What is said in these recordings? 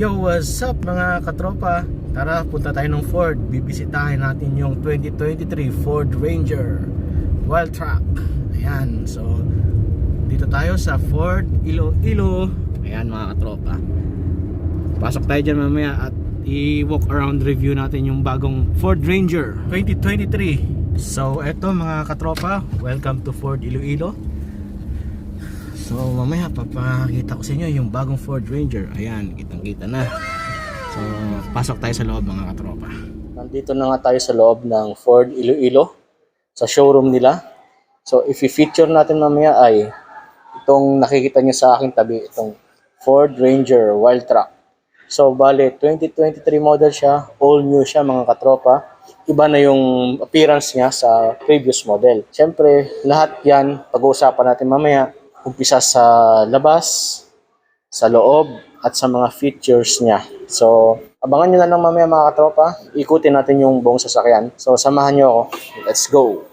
Yo, what's up mga katropa? Tara, punta tayo ng Ford. Bibisitahin natin yung 2023 Ford Ranger Wildtrak. Ayan, so dito tayo sa Ford Iloilo. Ayan mga katropa, pasok tayo dyan mamaya at i-walk around review natin yung bagong Ford Ranger 2023. So eto mga katropa, welcome to Ford Iloilo. So mamaya papakita ko sa inyo yung bagong Ford Ranger. Ayan, kitang-kita na. So pasok tayo sa loob mga katropa. Nandito na nga tayo sa loob ng Ford Iloilo, sa showroom nila. So if i-feature natin mamaya ay itong nakikita nyo sa aking tabi, itong Ford Ranger Wildtrak. So bale 2023 model siya, all new siya mga katropa. Iba na yung appearance niya sa previous model. Siyempre lahat yan pag-uusapan natin mamaya. Umpisa sa labas, sa loob, at sa mga features niya. So, abangan nyo na lang mamaya mga katropa. Ikutin natin yung buong sasakyan. So, samahan nyo ako. Let's go!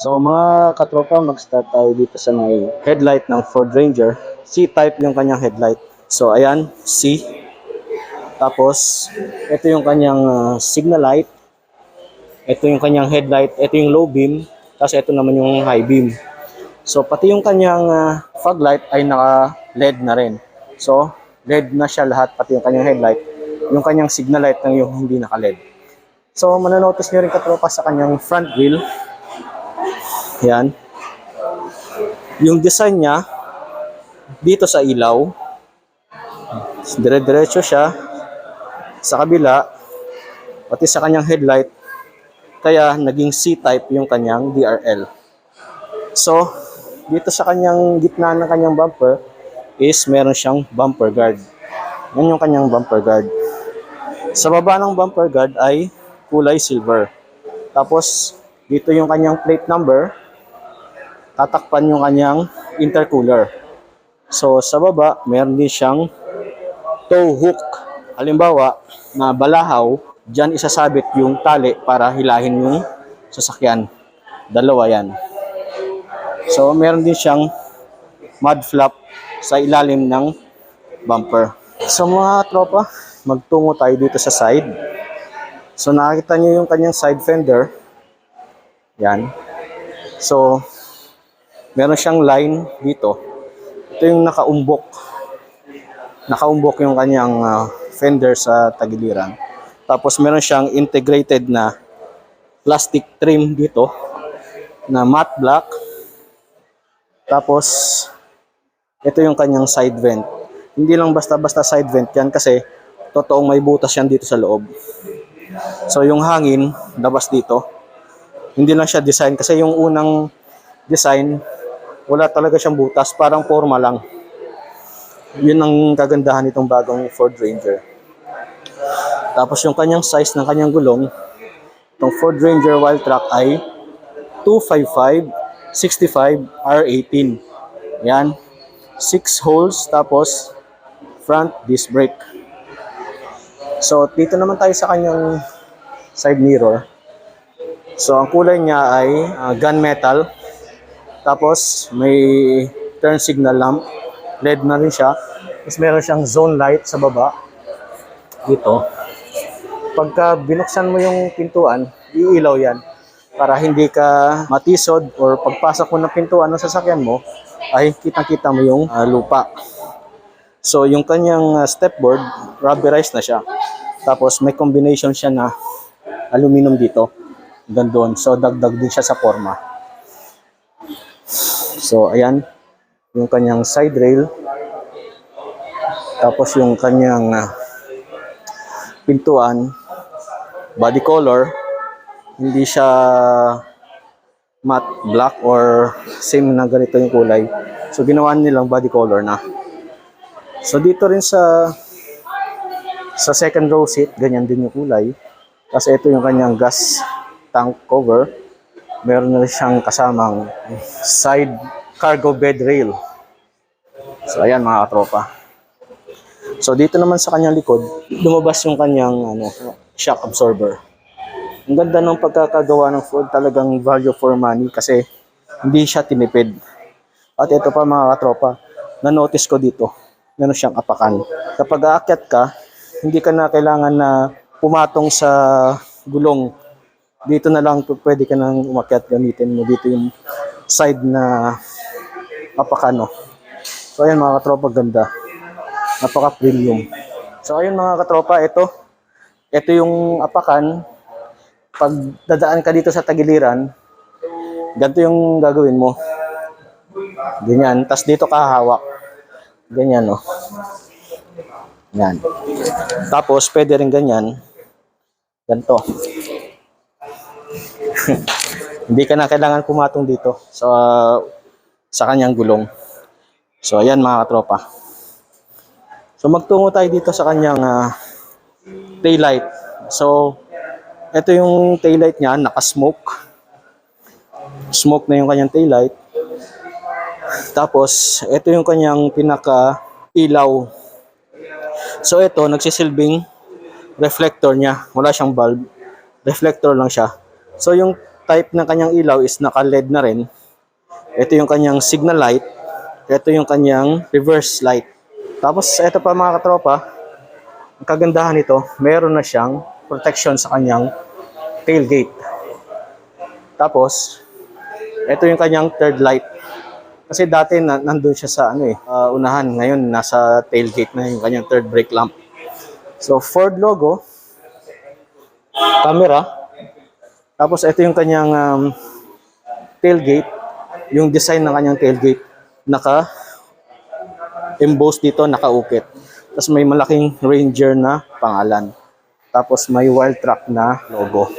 So mga katropa, mag-start tayo dito sa may headlight ng Ford Ranger. C-type yung kanyang headlight. So ayan, C. Tapos, ito yung kanyang signal light. Ito yung kanyang headlight. Ito yung low beam. Tapos ito naman yung high beam. So pati yung kanyang fog light ay naka-LED na rin. So LED na siya lahat, pati yung kanyang headlight. Yung kanyang signal light ng yung hindi naka-LED. So mananotice nyo rin katropa sa kanyang front grille. Yan. Yung design niya dito sa ilaw, dire-diretso siya sa kabila, pati sa kanyang headlight, kaya naging C-type yung kanyang DRL. So, dito sa kanyang gitna ng kanyang bumper is meron siyang bumper guard. Yan yung kanyang bumper guard. Sa baba ng bumper guard ay kulay silver. Tapos, dito yung kanyang plate number, tatakpan yung kanyang intercooler. So sa baba, meron din siyang tow hook. Halimbawa, na balahaw, dyan isasabit yung tali para hilahin yung sasakyan. Dalawa yan. So meron din siyang mud flap sa ilalim ng bumper. So mga tropa, magtungo tayo dito sa side. So nakikita nyo yung kanyang side fender. Yan. So meron siyang line dito. Ito yung nakaumbok. Nakaumbok yung kanyang fender sa tagiliran. Tapos meron siyang integrated na plastic trim dito na matte black. Tapos ito yung kanyang side vent. Hindi lang basta-basta side vent yan kasi totoong may butas yan dito sa loob. So yung hangin labas dito. Hindi lang siya design kasi yung unang design wala talaga siyang butas, parang forma lang. Yun ang kagandahan nitong bagong Ford Ranger. Tapos yung kanyang size ng kanyang gulong, itong Ford Ranger Wildtrak ay 255/65 R18. Yan, 6 holes, tapos front disc brake. So dito naman tayo sa kanyang side mirror. So ang kulay niya ay gunmetal. Tapos may turn signal lamp, LED na rin siya. Tapos meron siyang zone light sa baba dito. Pagka binuksan mo yung pintuan, iilaw yan. para hindi ka matisod or pagpasok mo ng pintuan ng sasakyan mo ay kitang-kita mo yung lupa. So yung kanyang stepboard, rubberized na siya. Tapos may combination siya na aluminum dito. Doon. So dagdag din siya sa forma. So ayan, yung kanyang side rail. Tapos yung kanyang pintuan, body color, hindi siya matte black or same na ganito yung kulay. So ginawa nilang body color na. So dito rin sa second row seat, ganyan din yung kulay. Kasi ito yung kanyang gas tank cover. Meron na siyang kasamang side cargo bed rail. So ayan mga katropa. So dito naman sa kanyang likod, lumabas yung kanyang shock absorber. Ang ganda ng pagkakagawa ng Ford, talagang value for money kasi hindi siya tinipid. At ito pa mga katropa, na-notice ko dito, meron siyang apakan. Kapag aakyat ka, hindi ka na kailangan na pumatong sa gulong. Dito na lang pwede ka nang umakyat, gamitin mo dito yung side na apakan. So ayan mga katropa, ganda. Napaka-premium. So ayun mga katropa, ito yung apakan. Pag dadaan ka dito sa tagiliran, ganito yung gagawin mo. Ganyan. Tapos dito ka hawak. Ganyan, no. Yan. Tapos, pwede rin ganyan. Ganito. Hindi ka na kailangan pumatong dito sa kanyang gulong. So, ayan mga katropa. So, magtungo tayo dito sa kanyang taillight. So, ito yung taillight niya, naka-smoke. Smoke na yung kanyang taillight. Tapos, ito yung kanyang pinaka-ilaw. So, ito, nagsisilbing reflector niya. Wala siyang bulb. Reflector lang siya. So, yung type ng kanyang ilaw is naka-LED na rin. Ito yung kanyang signal light. Ito yung kanyang reverse light. Tapos, ito pa mga katropa, ang kagandahan nito, meron na siyang protection sa kanyang tailgate. Tapos, ito yung kanyang third light. Kasi dati nandun siya sa unahan. Ngayon, nasa tailgate na yung kanyang third brake lamp. So, Ford logo, camera. Tapos, ito yung kanyang tailgate. Yung design ng kanyang tailgate, naka-emboss dito, naka-ukit. Tapos, may malaking Ranger na pangalan. Tapos may wild track na logo.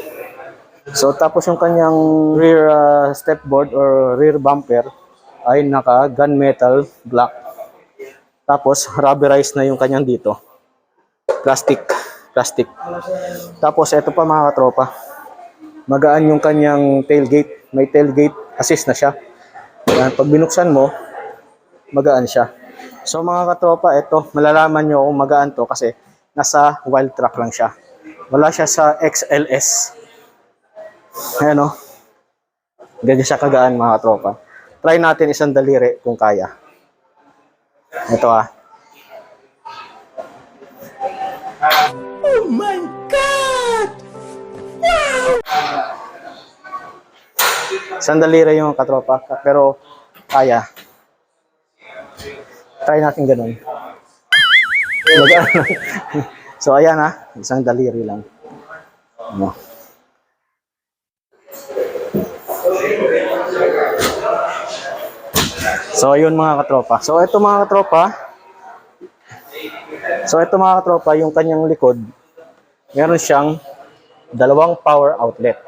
So tapos yung kanyang rear stepboard or rear bumper ay naka gunmetal black. Tapos rubberized na yung kanyang dito. Plastic. Tapos ito pa mga katropa. Magaan yung kanyang tailgate. May tailgate assist na siya. Yan, pag binuksan mo, magaan siya. So mga katropa, ito malalaman nyo kung magaan to kasi nasa wild track lang siya. Wala siya sa XLS. Ayan o. Ganyan siya kagaan mga tropa. Try natin isang daliri kung kaya. Ito Oh my God! Wow! Isang daliri yung katropa. Pero kaya. Try natin ganun. So ayan isang daliri lang. So ayun mga katropa. So ito mga katropa, yung kanyang likod, meron siyang dalawang power outlet.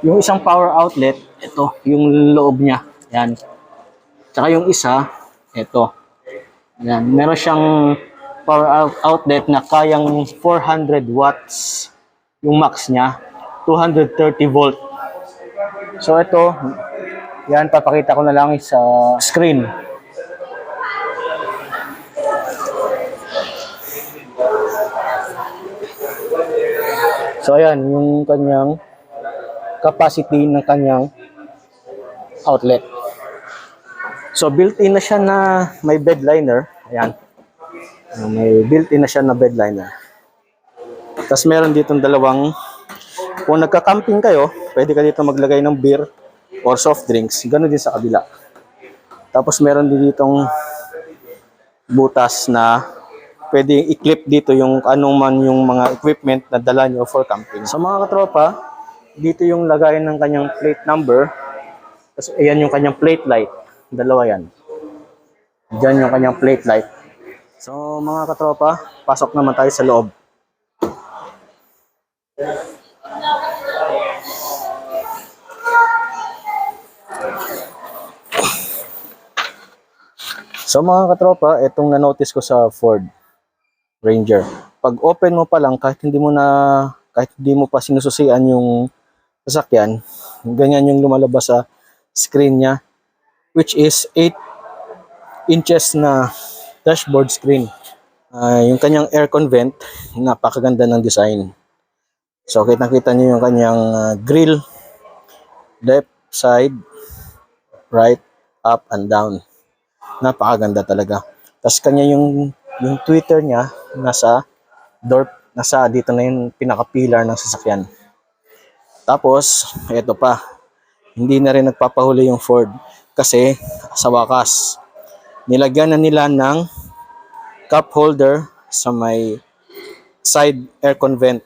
Yung isang power outlet, ito, yung loob niya. Yan. Tsaka yung isa, ito. Yan. Meron siyang power outlet na kayang 400 watts yung max niya, 230 volt. So ito, yan, papakita ko na lang sa screen. So ayan, yung kanyang capacity ng kanyang outlet. So built-in na siya na may bed liner. Ayan. May built-in na siya na bed liner. Tapos meron ditong dalawang Kung nagka-camping kayo, pwede ka dito maglagay ng beer or soft drinks. Ganun din sa kabila. Tapos meron din ditong butas na pwede i-clip dito yung anong man yung mga equipment na dala nyo for camping. So mga katropa, dito yung lagayan ng kanyang plate number. Tapos ayan yung kanyang plate light. Dalawa yan. Diyan yung kanyang plate light. So mga katropa, pasok naman tayo sa loob. So mga katropa, itong na-notice ko sa Ford Ranger. Pag open mo pa lang, kahit hindi mo pa sinususian yung sasakyan, ganyan yung lumalabas sa screen niya, which is 8 inches na dashboard screen. Yung kanyang aircon vent, napakaganda ng design. So kitang-kita niyo yung kanyang grill, left side, right, up and down. Napakaganda talaga. Tapos kanya yung tweeter niya nasa dito na yung pinaka-pillar ng sasakyan. Tapos ito pa, hindi na rin nagpapahuli yung Ford kasi sa wakas nilagyan na nila ng cup holder sa may side aircon vent.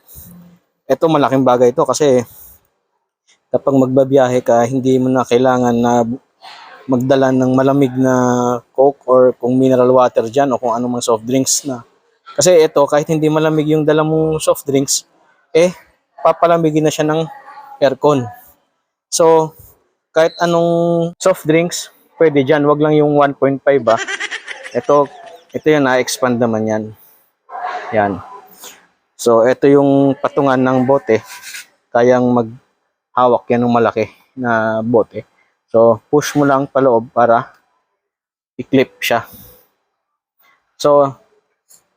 Ito malaking bagay ito kasi kapag magbabiyahe ka, hindi mo na kailangan na magdala ng malamig na Coke or kung mineral water dyan o kung anumang soft drinks na. Kasi ito, kahit hindi malamig yung dala mong soft drinks, papalamigin na siya ng aircon. So, kahit anong soft drinks, pwede dyan. Wag lang yung 1.5 ba. Ito yung na-expand naman yan. Yan. So, ito yung patungan ng bote. Kayang maghawak yan ng malaki na bote. So, push mo lang paloob para i-clip siya. So,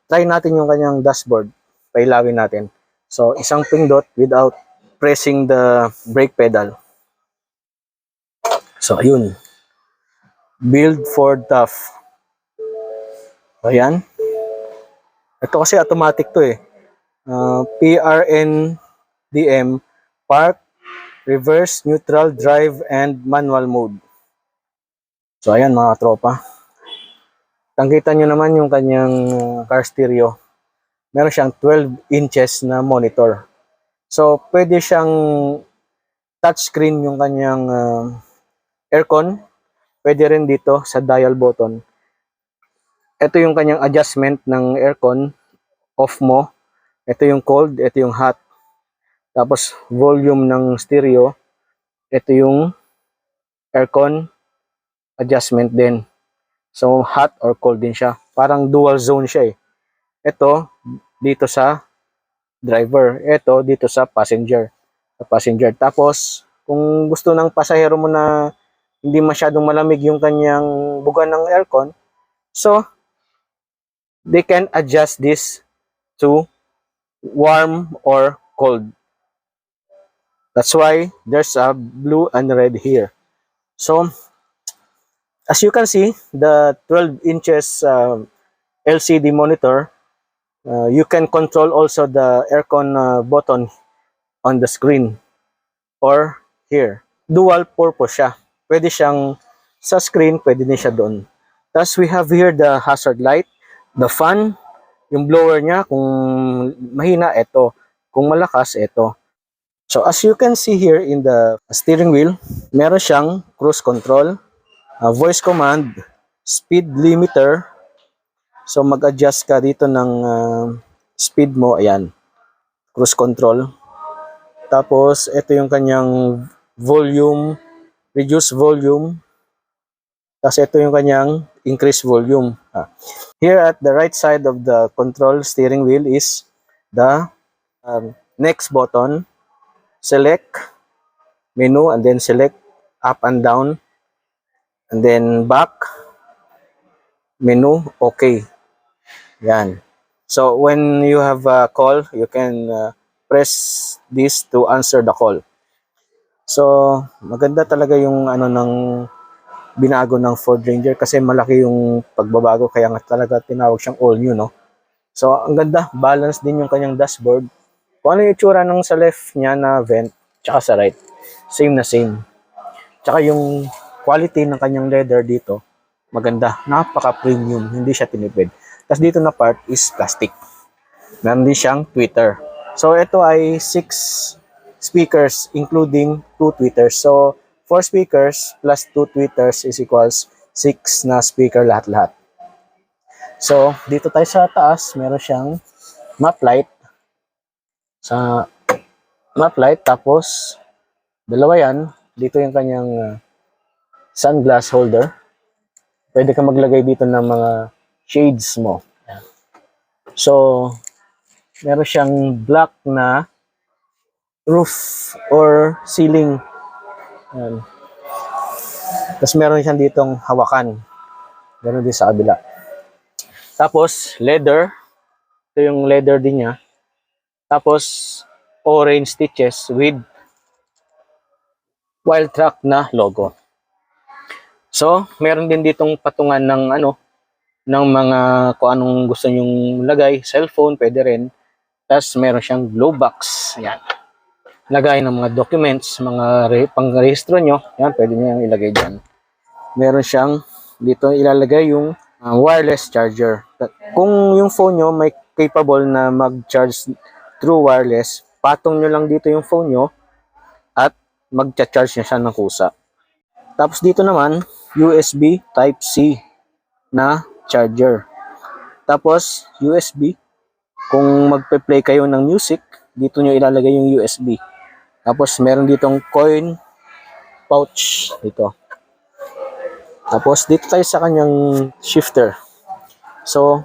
try natin yung kanyang dashboard. Pailawin natin. So, isang pindot without pressing the brake pedal. So, ayun. Build Ford Tough. Ayan. Ito kasi automatic to eh. PRNDM, Park, Reverse, Neutral, Drive, and Manual Mode. So ayan mga tropa. Tangkitan nyo naman yung kanyang car stereo. Meron siyang 12 inches na monitor. So pwede siyang touchscreen yung kanyang aircon. Pwede rin dito sa dial button. Ito yung kanyang adjustment ng aircon. Off mo. Ito yung cold, ito yung hot. Tapos volume ng stereo. Ito yung aircon adjustment din. So hot or cold din siya. Parang dual zone siya eh. Ito dito sa driver. Ito dito sa passenger. Tapos kung gusto ng pasahero mo na hindi masyadong malamig yung kanyang buga ng aircon, so they can adjust this to warm or cold. That's why there's a blue and red here. So, as you can see, the 12 inches LCD monitor, you can control also the aircon button on the screen or here. Dual purpose siya. Pwede siyang sa screen, pwede din siya doon. Tapos we have here the hazard light, the fan, yung blower niya, kung mahina, ito. Kung malakas, ito. So as you can see here in the steering wheel, meron siyang cruise control, voice command, speed limiter. So mag-adjust ka dito ng speed mo, ayan, cruise control. Tapos ito yung kanyang volume, reduce volume. Tapos ito yung kanyang increase volume. Here at the right side of the control steering wheel is the next button. Select menu and then select up and down and then back menu, okay. Yan. So when you have a call, you can press this to answer the call. So maganda talaga yung ano ng binago ng Ford Ranger kasi malaki yung pagbabago kaya nga talaga tinawag siyang all new, no? So ang ganda, balance din yung kanyang dashboard. Kung ano yung itsura ng sa left niya na vent, tsaka sa right, same na same. Tsaka yung quality ng kanyang leather dito, maganda. Napaka-premium. Hindi siya tinipid. Tapos dito na part is plastic. Meron din siyang tweeter. So, ito ay 6 speakers including 2 tweeters. So, 4 speakers plus 2 tweeters is equals 6 na speaker lahat-lahat. So, dito tayo sa taas, meron siyang map light. Sa map light, tapos dalawa yan. Dito yung kanyang sunglass holder. Pwede ka maglagay dito ng mga shades mo. So, meron siyang black na roof or ceiling. Yan. Tapos meron siyang ditong hawakan. Ganun din sa kabila. Tapos, leather. Ito yung leather din niya. Tapos, orange stitches with Wild Track na logo. So, meron din ditong patungan ng ng mga kung anong gusto nyong lagay. Cellphone, pwede rin. Tapos, meron siyang glow box. Yan. Lagay ng mga documents, mga pang-rehistro nyo. Yan, pwede nyo yung ilagay dyan. Meron siyang dito ilalagay yung wireless charger. Kung yung phone nyo may capable na mag-charge through wireless, patong nyo lang dito yung phone nyo at mag-charge nyo siya ng kusa. Tapos dito naman, USB Type-C na charger. Tapos, USB, kung magpe-play kayo ng music, dito nyo ilalagay yung USB. Tapos, meron ditong coin pouch dito. Tapos, dito tayo sa kanyang shifter. So,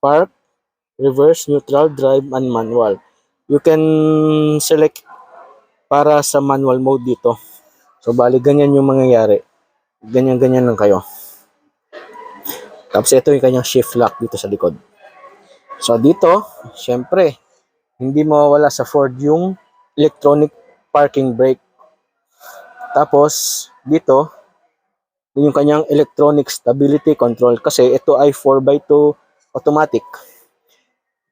park, reverse, neutral, drive, and manual. You can select para sa manual mode dito. So, bali, ganyan yung mangyayari. Ganyan-ganyan lang kayo. Tapos, ito yung kanyang shift lock dito sa likod. So, dito, syempre, hindi mawawala sa Ford yung electronic parking brake. Tapos, dito, yung kanyang electronic stability control kasi ito ay 4x2 automatic.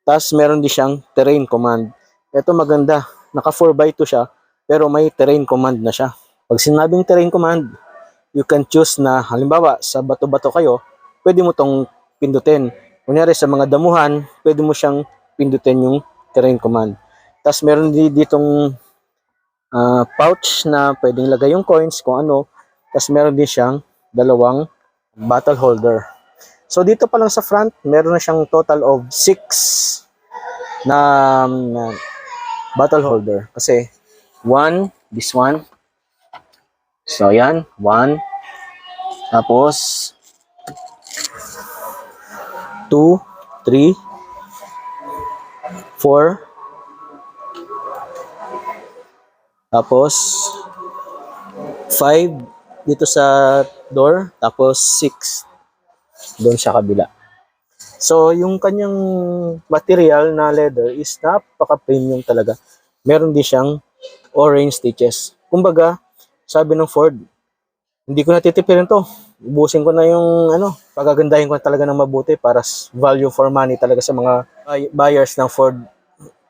Tapos meron din siyang terrain command. Ito maganda, naka 4x2 siya pero may terrain command na siya. Pag sinabing terrain command, you can choose na halimbawa sa bato-bato kayo, pwede mo tong pindutin. Kunyari sa mga damuhan, pwede mo siyang pindutin yung terrain command. Tapos meron din ditong pouch na pwedeng lagay yung coins kung ano. Tapos meron din siyang dalawang bottle holder. So dito pa lang sa front, meron na siyang total of 6 na bottle holder. Kasi 1, this one. So yan, 1. Tapos 2, 3, 4. Tapos 5 dito sa door, tapos 6 doon sa kabila. So, yung kanyang material na leather is napaka-premium talaga. Meron din siyang orange stitches. Kumbaga, sabi ng Ford, hindi ko natitipirin to. Ubusin ko na yung pagagandahin ko talaga ng mabuti para value for money talaga sa mga buyers ng Ford,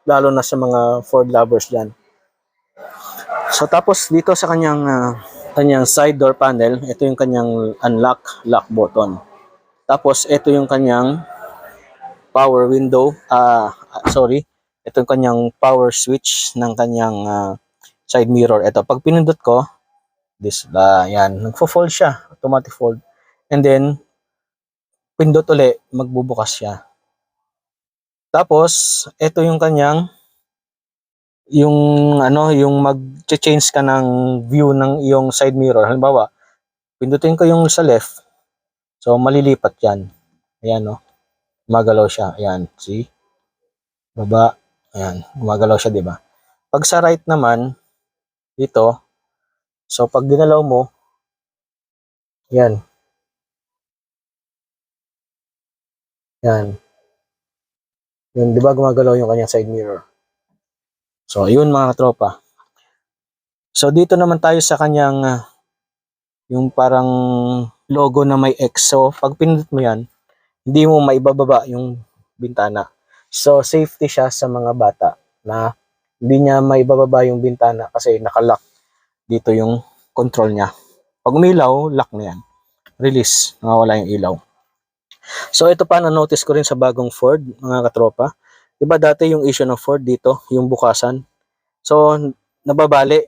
lalo na sa mga Ford lovers dyan. So, tapos dito sa kanyang side door panel, ito yung kanyang lock button. Tapos ito yung kanyang power window, ito yung kanyang power switch ng kanyang side mirror. Ito, pag pinindot ko, yan, nagfo-fold siya, automatic fold. And then, pindot uli, magbubukas siya. Tapos, ito yung kanyang yung mag-change ka ng view ng iyong side mirror. Halimbawa, pindutin ko yung sa left. So, malilipat yan. Ayan, no? Gumagalaw siya. Ayan, see? Baba. Ayan, gumagalaw siya, di ba? Pag sa right naman, dito, so pag ginalaw mo, yan. Yan. Yun, di ba gumagalaw yung kanyang side mirror? So, yun mga katropa. So, dito naman tayo sa kanyang yung parang logo na may X. So, pag pinindot mo yan, hindi mo maibababa yung bintana. So, safety siya sa mga bata na hindi niya maibababa yung bintana kasi nakalock dito yung control niya. Pag umilaw, lock na yan. Release, nawawala yung ilaw. So, ito pa na-notice ko rin sa bagong Ford, mga katropa. Diba dati yung issue ng Ford dito, yung bukasan. So, nababali,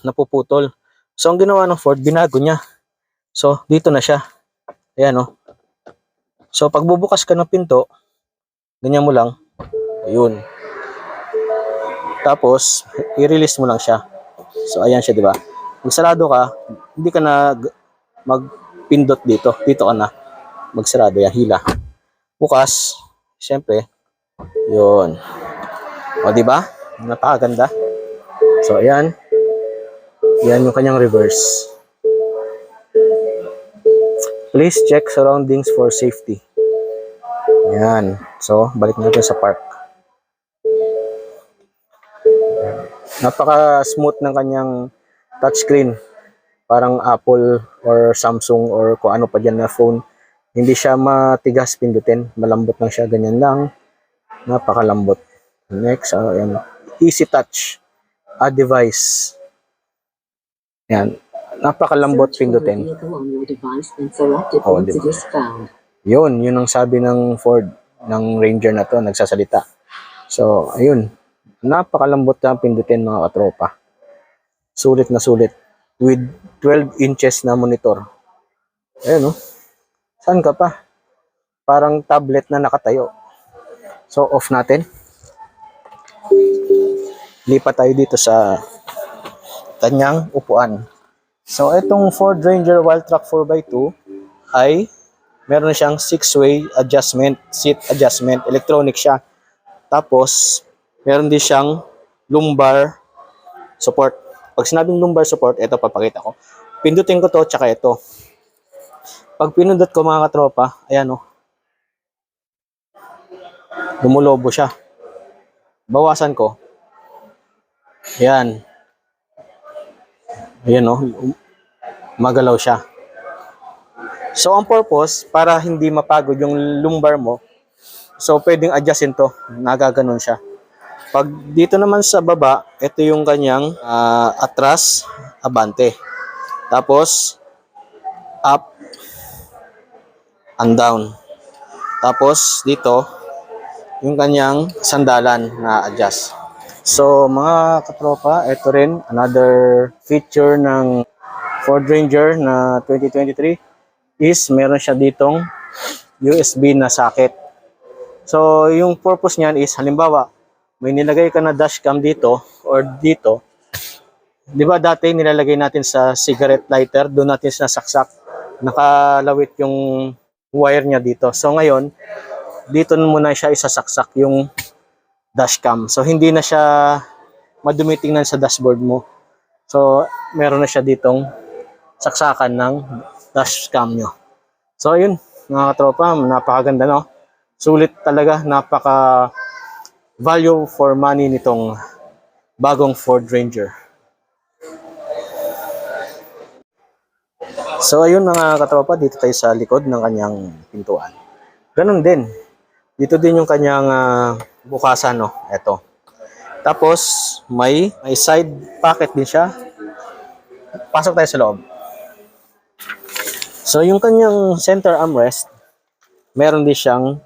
napuputol. So, ang ginawa ng Ford, binago niya. So, dito na siya. Ayan, oh. So, pag bubukas ka ng pinto, ganyan mo lang. Ayun. Tapos, i-release mo lang siya. So, ayan siya, di ba? Kung sarado ka, hindi ka na magpindot dito. Dito ka na. Magsarado yan, hila. Bukas, siyempre, yun. O, di ba? Napakaganda. So, ayan. Yan yung kanyang reverse. Please check surroundings for safety. Yan. So, balik natin sa park. Napaka-smooth ng kanyang touchscreen. Parang Apple or Samsung or kung ano pa dyan na phone. Hindi siya matigas pindutin. Malambot lang siya. Ganyan lang. Napakalambot. Next, yan. Easy touch. A device. Yan. Napakalambot pindutin. Oh, diba? Yun ang sabi ng Ford, ng Ranger na to, nagsasalita. So, ayun. Napakalambot na pindutin, mga katropa. Sulit na sulit. With 12 inches na monitor. Ayun, oh. Saan ka pa? Parang tablet na nakatayo. So, off natin. Lipat tayo dito sa kanyang upuan. So, itong Ford Ranger Wildtrak 4x2 ay meron siyang 6-way adjustment, seat adjustment, electronic siya. Tapos, meron din siyang lumbar support. Pag sinabing lumbar support, ito papakita ko. Pindutin ko to, tsaka ito. Pag pinundot ko, mga katropa, ayan o. Lumulobo siya. Bawasan ko. Ayan. Ayan o. Magalaw siya. So, ang purpose, para hindi mapagod yung lumbar mo, so, pwedeng adjustin to. Nagaganon siya. Pag dito naman sa baba, ito yung kanyang atras, abante. Tapos, up, and down. Tapos, dito, yung kanyang sandalan na adjust. So, mga katropa, ito rin, another feature ng Ford Ranger na 2023 is meron siya ditong USB na socket. So, yung purpose niyan is, halimbawa, may nilagay ka na dashcam dito or dito. Di ba dati nilalagay natin sa cigarette lighter, doon natin sinasaksak. Nakalawit yung wire niya dito. So, ngayon, dito muna siya isasaksak yung dashcam. So, hindi na siya madumi tingnan sa dashboard mo. So, meron na siya ditong saksakan ng dashcam nyo. So, ayun, mga katropa, napakaganda, no? Sulit talaga, napaka value for money nitong bagong Ford Ranger. So, ayun mga katropa, dito tayo sa likod ng kanyang pintuan. Ganun din. Dito din yung kanyang bukasan, no? Ito. Tapos, may side pocket din siya. Pasok tayo sa loob. So, yung kanyang center armrest, meron din siyang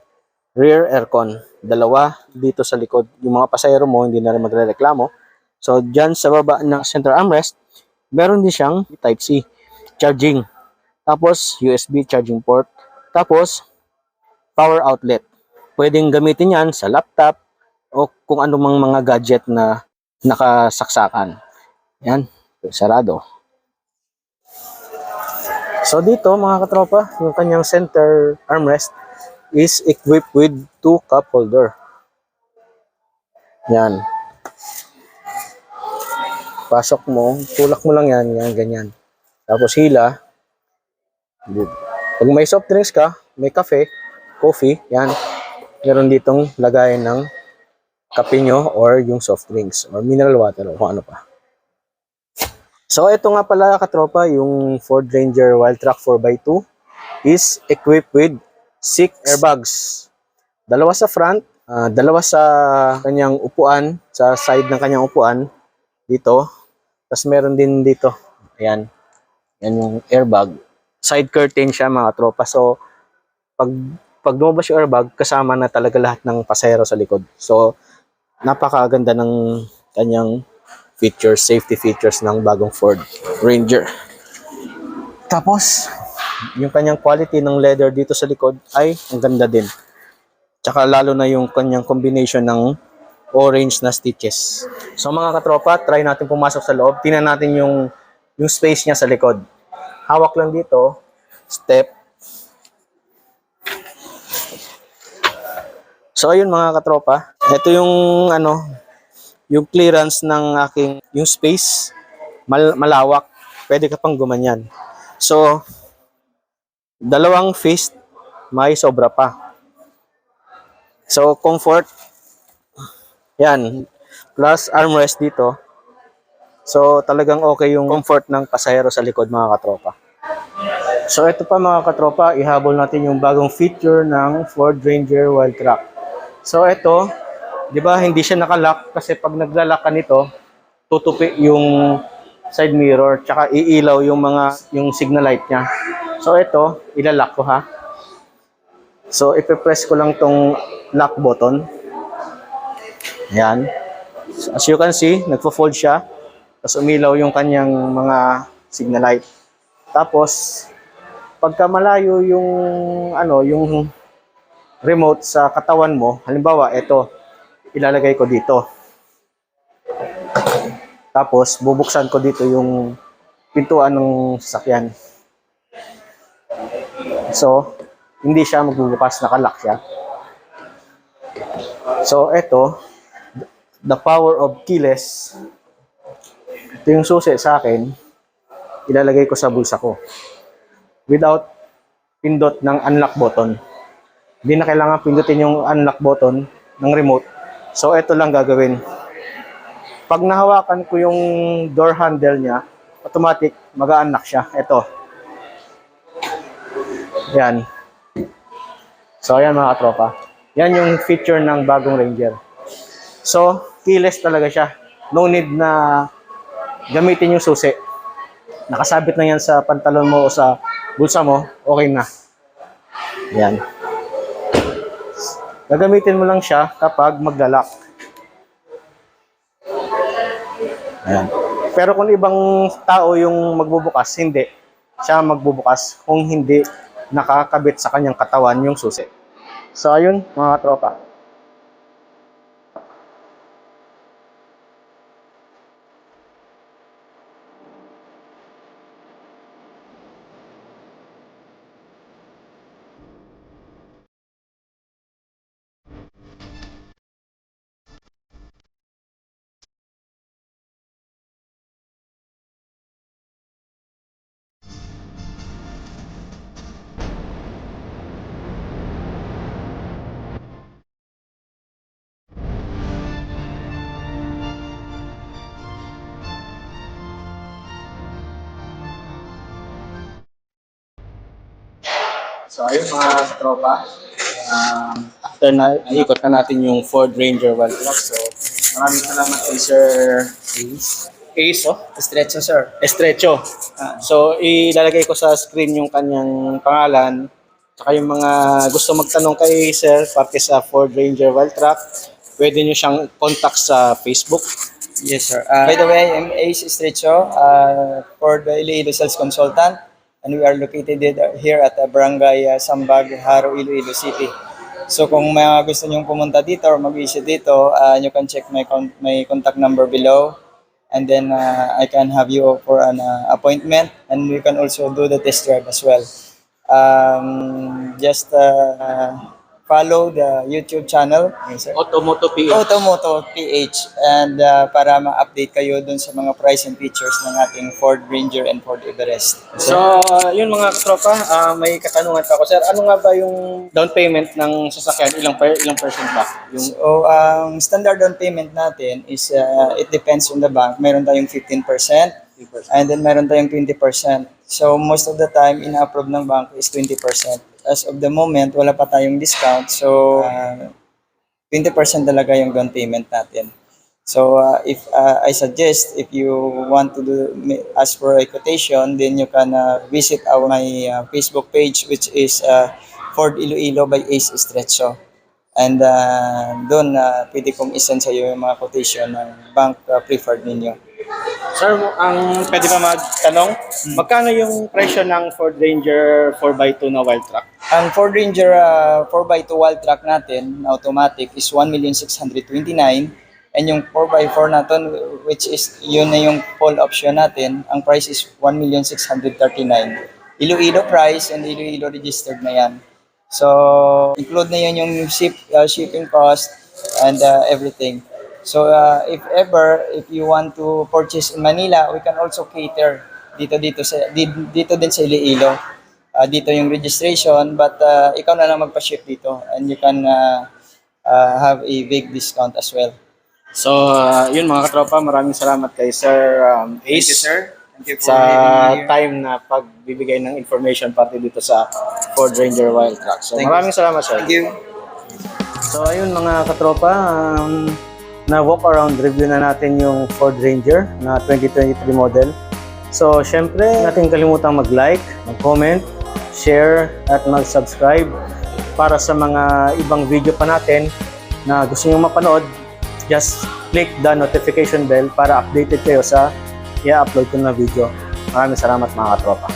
rear aircon. Dalawa dito sa likod. Yung mga pasahero mo, hindi na rin magre-reklamo. So, dyan sa baba ng center armrest, meron din siyang Type-C charging. Tapos, USB charging port. Tapos, power outlet. Pwedeng gamitin yan sa laptop o kung anumang mga gadget na nakasaksakan. Yan, sarado. So dito mga katropa, yung kanyang center armrest is equipped with 2 cup holder. Yan. Pasok mo, tulak mo lang yan, yan, ganyan. Tapos hila. Pag may soft drinks ka, may kafe, coffee, yan. Meron ditong lagayan ng kape nyo or yung soft drinks or mineral water o kung ano pa. So, ito nga pala katropa, yung Ford Ranger Wildtrak 4x2 is equipped with 6 airbags. Dalawa sa front, Dalawa sa kanyang upuan, sa side ng kanyang upuan, dito. Tapos meron din dito. Ayan. Yan yung airbag. Side curtain siya mga tropa. So, pag lumabas yung airbag, kasama na talaga lahat ng pasahero sa likod. So, napakaganda ng kanyang features, safety features ng bagong Ford Ranger. Tapos, yung kanyang quality ng leather dito sa likod ay ang ganda din. Tsaka lalo na yung kanyang combination ng orange na stitches. So mga katropa, try natin pumasok sa loob. Tingnan natin yung space niya sa likod. Hawak lang dito, step. So ayun mga katropa, ito yung yung clearance ng aking yung space malawak. Pwede ka pang gumanyan. So dalawang fist, may sobra pa. So, comfort. Yan. Plus, armrest dito. So, talagang okay yung comfort ng pasahero sa likod, mga katropa. So, ito pa mga katropa, ihabol natin yung bagong feature ng Ford Ranger Wildtrak. So, ito, di ba, hindi siya nakalock kasi pag naglalak ka nito, tutupi yung side mirror, tsaka iilaw yung signal light niya. So, ito, ilalak ko ha. So, ipipress ko lang tong lock button. Ayan. So, as you can see, nagpo-fold siya. Tapos umilaw yung kanyang mga signal light. Tapos, pagka malayo yung remote sa katawan mo, halimbawa, ito, ilalagay ko dito. Tapos, bubuksan ko dito yung pintuan ng sasakyan. So, hindi siya magbubukas, nakalock siya. So, ito, the power of keyless. Ito yung susi sa akin, ilalagay ko sa bulsa ko. Without pindot ng unlock button. Hindi na kailangan pindutin yung unlock button ng remote. So, ito lang gagawin. Pag nahawakan ko yung door handle niya, automatic, mag-unlock siya. Ito. Yan. So, ayan mga katropa. Yan yung feature ng bagong Ranger. So, keyless talaga siya. No need na gamitin yung susi. Nakasabit na yan sa pantalon mo o sa bulsa mo, okay na. Yan. Gagamitin mo lang siya kapag maglalak. Ayan. Pero kung ibang tao yung magbubukas, hindi. Siya magbubukas kung hindi nakakabit sa kanyang katawan yung susi. So, ayun mga tropa. So, ayun mga tropa. After na ikot na natin yung Ford Ranger Wildtrak. So, maraming salamat kay Sir Ace, oh? Estrecho, sir. Estrecho. So, ilalagay ko sa screen yung kanyang pangalan. Tsaka yung mga gusto magtanong kay Sir, parte sa Ford Ranger Wildtrak, pwede nyo siyang contact sa Facebook. Yes, sir. By the way, I'm Ace Estrecho, for the Iloilo Sales Consultant, and we are located here at Barangay Sambag, Haro, Iloilo City. So kung may gusto nyong pumunta dito or mag-visit dito, you can check my contact number below, and then I can have you for an appointment, and we can also do the test drive as well. Just follow the YouTube channel, yes, sir. Automoto PH. Automoto PH, and para ma-update kayo dun sa mga price and features ng ating Ford Ranger and Ford Everest. So, yun mga katropa, may katanungan pa ako. Sir, ano nga ba yung down payment ng sasakyan? Ilang percent ba? So, ang standard down payment natin is, it depends on the bank. Meron tayong 15%, and then meron tayong 20%. So, most of the time, ina-approve ng bank is 20%. As of the moment, wala pa tayong discount. So, 20% talaga yung down payment natin. So if I suggest if you want to ask for a quotation, then you can visit my Facebook page, which is Ford Iloilo by Ace Estrecho. And doon pwede kong isend sa iyo yung mga quotation ng bank preferred ninyo. Sir, ang pwede ba magtanong? Magkano yung presyo ng Ford Ranger 4x2 na wild track? Ang Ford Ranger 4x2 wild track natin na automatic is 1,629,000. And yung 4x4 natin, which is yun na yung full option natin, ang price is 1,639,000. Iloilo price and Iloilo registered na yan. So, include na yun yung shipping cost and everything. So, if you want to purchase in Manila, we can also cater dito din sa Iloilo. Dito yung registration, but ikaw na lang magpa-ship dito and you can have a big discount as well. So, yun mga katropa, maraming salamat kay Sir Ace. Thank you, sir. Thank you for Sa having me here. time na pagbibigay ng information pati dito sa Ford Ranger Wild Track. So, Thank maraming salamat, sir. Thank you. So, ayun mga katropa, na walk around review na natin yung Ford Ranger na 2023 model. So, syempre, natin kalimutang mag-like, mag-comment, share, at mag-subscribe para sa mga ibang video pa natin na gusto nyo mapanood. Just click the notification bell para updated kayo sa i-upload ko na video. Maraming salamat mga katropa.